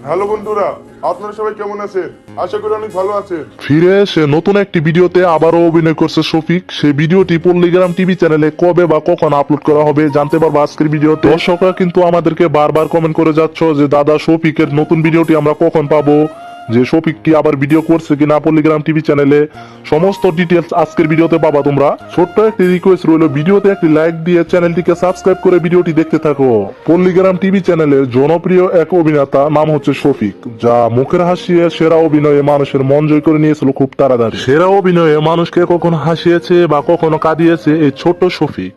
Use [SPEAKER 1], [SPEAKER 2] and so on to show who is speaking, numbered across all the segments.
[SPEAKER 1] Hello বন্ধুরা, আপনারা সবাই কেমন আছেন? আশা করি অনেক ভালো আছেন।
[SPEAKER 2] ফিরে এসে নতুন একটি ভিডিওতে আবারও অভিনয় করছে শফিক। সেই ভিডিওটি পল্লীগ্রাম টিভি চ্যানেলে কবে বা কখন আপলোড করা হবে জানতে পারবো আজকের ভিডিওতে। দর্শকরা কিন্তু আমাদেরকে বারবার কমেন্ট করে যাচ্ছ যে দাদা শফিকের নতুন ভিডিওটি আমরা কখন পাবো, যে শফিক কি আবার ভিডিও করছে কিনা পল্লীগ্রাম টিভি চ্যানেলে, সমস্ত ডিটেলস আজকের ভিডিওতে পাবা তোমরা। ছোট্ট একটি রিকোয়েস্ট রইল, ভিডিওতে একটি লাইক দিয়ে চ্যানেলটিকে সাবস্ক্রাইব করে ভিডিওটি দেখতে থাকো। পল্লীগ্রাম টিভি চ্যানেলের জনপ্রিয় এক অভিনেতা নাম হচ্ছে শফিক, যা মুখের হাসিয়ে সেরা অভিনয়ে মানুষের মন জয় করে নিয়েছিল খুব তাড়াতাড়ি। সেরা অভিনয়ে মানুষকে কখনো হাসিয়েছে বা কখনো কাঁদিয়েছে এই ছোট্ট শফিক।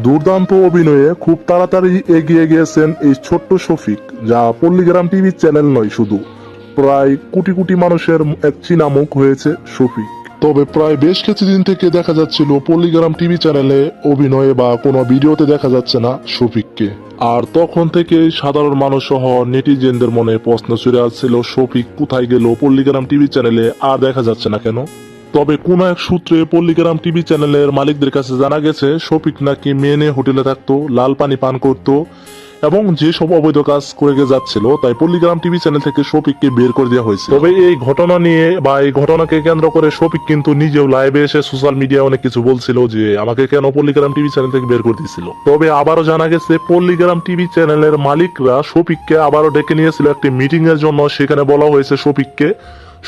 [SPEAKER 2] দুর্দান্ত অভিনয়ে খুব তাড়াতাড়ি এগিয়ে গিয়েছেন এই ছোট্ট শফিক, যা পল্লীগ্রাম টিভি চ্যানেল নয়, শুধু প্রায় কোটি কোটি মানুষের এক চীনা মুখ হয়েছে শফিক। তবে প্রায় বেশ কিছুদিন থেকে দেখা যাচ্ছিল পল্লীগ্রাম টিভি চ্যানেলে অভিনয়ে বা কোনো ভিডিওতে দেখা যাচ্ছে না শফিককে। আর তখন থেকে সাধারণ মানুষ সহ নেটিজেনদের মনে প্রশ্ন ছুড়ে আসছিল, শফিক কোথায় গেল, পল্লীগ্রাম টিভি চ্যানেলে আর দেখা যাচ্ছে না কেন। তবে কোন এক সূত্রে পল্লীগ্রাম টিভি চ্যানেলের মালিকদের কাছে জানা গেছে শফিক নাকি মেনে হোটেলে থাকতো, লাল পানি পান করত এবং যেসব অবৈধ কাজ করে যাচ্ছিল, তাই পল্লীগ্রাম টিভি চ্যানেল থেকে শফিককে বের করে দেওয়া হয়েছে। তবে এই ঘটনা নিয়ে বা এই ঘটনাকে কেন্দ্র করে শফিক কিন্তু নিজেও লাইভে এসে সোশ্যাল মিডিয়ায় অনেক কিছু বলছিল যে আমাকে কেন পল্লীগ্রাম টিভি চ্যানেল থেকে বের করে দিয়েছিল। তবে আবারও জানা গেছে পল্লীগ্রাম টিভি চ্যানেলের মালিকরা শফিককে আবারও ডেকে নিয়েছিল একটি মিটিং এর জন্য। সেখানে বলা হয়েছে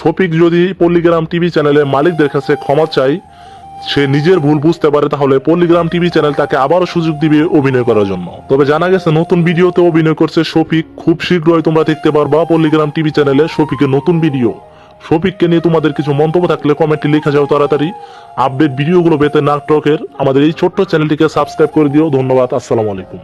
[SPEAKER 2] শফিক যদি পল্লীগ্রাম টিভি চ্যানেলের মালিকদের কাছে ক্ষমা চাই, সে নিজের ভুল বুঝতে পারে, তাহলে পল্লীগ্রাম টিভি চ্যানেল তাকে আবারও সুযোগ দিবে অভিনয় করার জন্য। তবে জানা গেছে নতুন ভিডিওতে অভিনয় করছে শফিক। খুব শীঘ্রই তোমরা দেখতে পারবা পল্লীগ্রাম টিভি চ্যানেলে শফিকের নতুন ভিডিও। শফিককে নিয়ে তোমাদের কিছু মন্তব্য থাকলে কমেন্টে লেখা যাও তাড়াতাড়ি। আপডেট ভিডিওগুলো পেতে নাটকের আমাদের এই ছোট্ট চ্যানেলটিকে সাবস্ক্রাইব করে দিও। ধন্যবাদ, আসসালামু আলাইকুম।